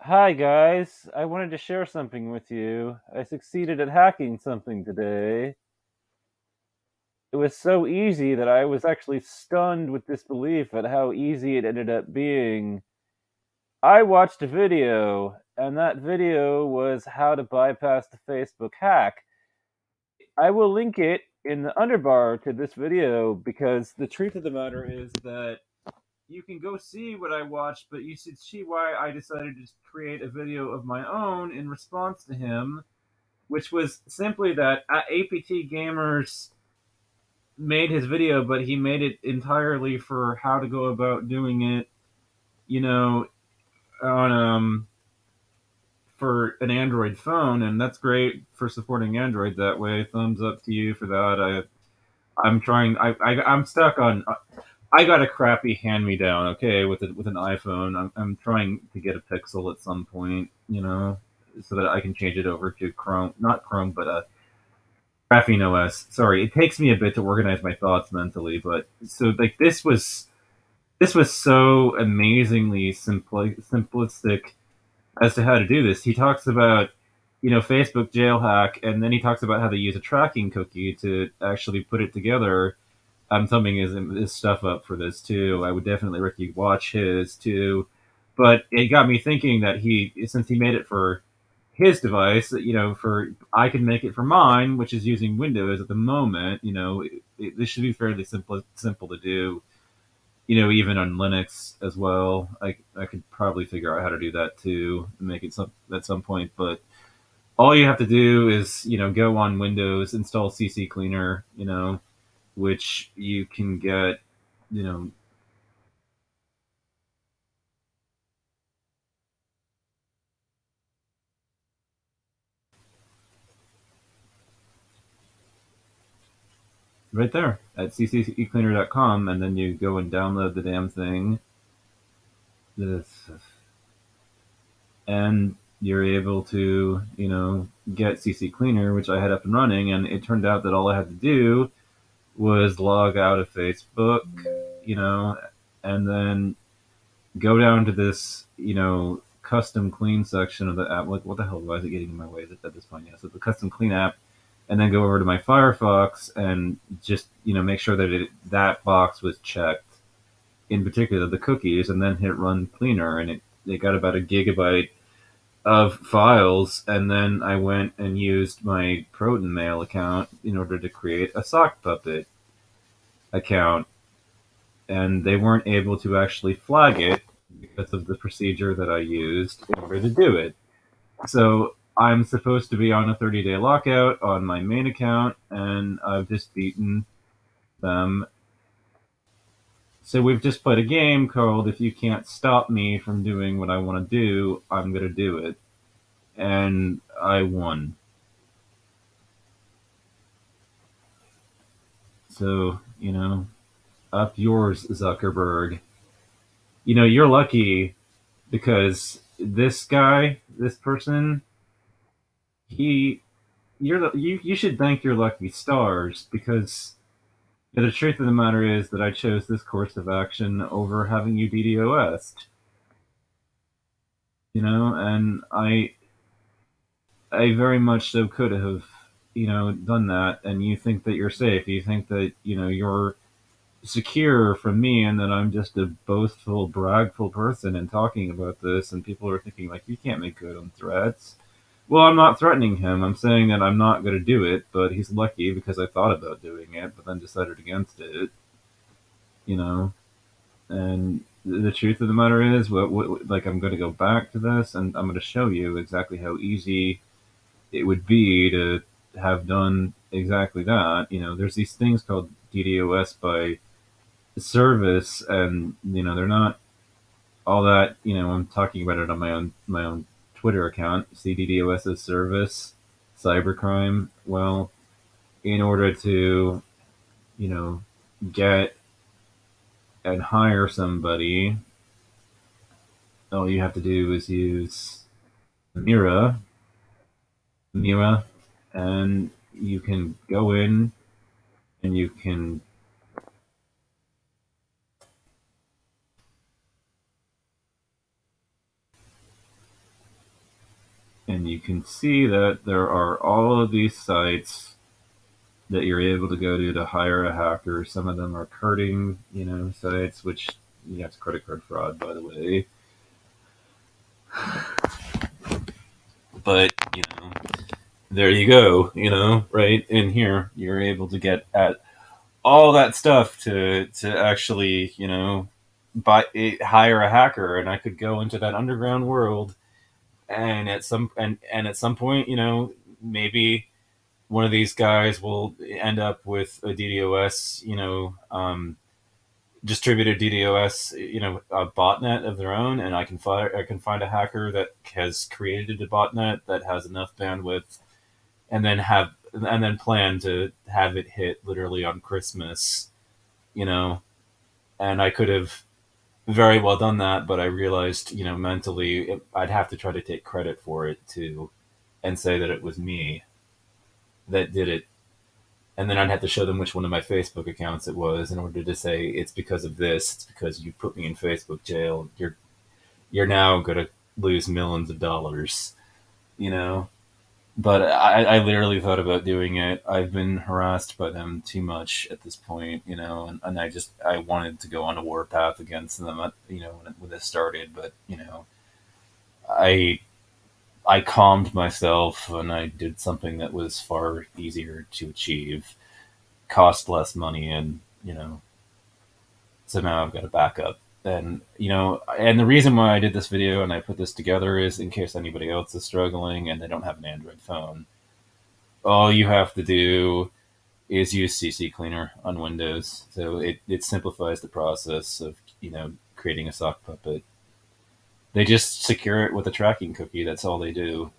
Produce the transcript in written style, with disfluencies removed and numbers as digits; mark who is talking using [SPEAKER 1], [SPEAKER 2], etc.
[SPEAKER 1] Hi guys, I wanted to share something with you. I succeeded at hacking something today. It was so easy that I was actually stunned with disbelief at how easy it ended up being. I watched a video, and that video was how to bypass the Facebook hack. I will link it in the underbar to this video because the truth of the matter is that you can go see what I watched, but you should see why I decided to create a video of my own in response to him, which was simply that APT Gamers made his video, but he made it entirely for how to go about doing it, you know, on for an Android phone, and that's great for supporting Android that way. Thumbs up to you for that. I'm trying. I'm stuck on. I got a crappy hand me down. Okay, with an iPhone. I'm trying to get a Pixel at some point. So that I can change it over to Chrome, not Chrome, but Graphene OS. Sorry, it takes me a bit to organize my thoughts mentally, but so like this was so amazingly simplistic as to how to do this. He talks about Facebook jailhack, and then he talks about how they use a tracking cookie to actually put it together. I'm thumbing his stuff up for this too. I would definitely recommend you watch his too. But it got me thinking that since he made it for his device, for I can make it for mine, which is using Windows at the moment. This should be fairly simple to do. Even on Linux as well. I could probably figure out how to do that too, and make it at some point. But all you have to do is go on Windows, install CCleaner, which you can get, you know, right there at CCleaner.com, and then you go and download the damn thing. This, and you're able to, get CC Cleaner, which I had up and running, and it turned out that all I had to do was log out of Facebook, you know, and then go down to this, custom clean section of the app. What the hell? Why is it getting in my way at this point? Yeah, so the custom clean app, and then go over to my Firefox and just make sure that that box was checked, in particular the cookies, and then hit run cleaner, and it got about a gigabyte of files, and then I went and used my Proton Mail account in order to create a sock puppet account, and they weren't able to actually flag it because of the procedure that I used in order to do it. So I'm supposed to be on a 30-day lockout on my main account, and I've just beaten them. So we've just played a game called "If You Can't Stop Me from Doing What I Want to Do, I'm Gonna Do It," and I won. So up yours, Zuckerberg. You're lucky because this guy, this person, he, you should thank your lucky stars because the truth of the matter is that I chose this course of action over having you DDoSed. And I very much so could have, done that. And you think that you're safe. You think that you're secure from me, and that I'm just a boastful, bragful person and talking about this, and people are thinking like you can't make good on threats. Well, I'm not threatening him. I'm saying that I'm not going to do it, but he's lucky because I thought about doing it, but then decided against it. You know, and the truth of the matter is, like I'm going to go back to this, and I'm going to show you exactly how easy it would be to have done exactly that. There's these things called DDoS by service, and they're not all that. I'm talking about it on my own Twitter account. CDDoS as service, cybercrime. Well, in order to you know get and hire somebody, all you have to do is use Mira, Mira, and you can go in and you can and you can see that there are all of these sites that you're able to go to hire a hacker. Some of them are carding, sites, which it's credit card fraud, by the way. But there you go. Right in here, you're able to get at all that stuff to actually, hire a hacker, and I could go into that underground world, and at some point, maybe one of these guys will end up with a DDoS, distributed DDoS, a botnet of their own, and I can find a hacker that has created a botnet that has enough bandwidth, and then plan to have it hit literally on Christmas, you know, and I could have very well done that, but I realized, mentally I'd have to try to take credit for it too, and say that it was me that did it, and then I'd have to show them which one of my Facebook accounts it was in order to say it's because of this. It's because you put me in Facebook jail. You're now gonna lose millions of dollars, you know. But I literally thought about doing it. I've been harassed by them too much at this point, and I wanted to go on a warpath against them, when this started. But I I calmed myself and I did something that was far easier to achieve, cost less money, and so now I've got a backup. And the reason why I did this video and I put this together is in case anybody else is struggling and they don't have an Android phone. All you have to do is use CCleaner on Windows. So it simplifies the process of, creating a sock puppet. They just secure it with a tracking cookie. That's all they do.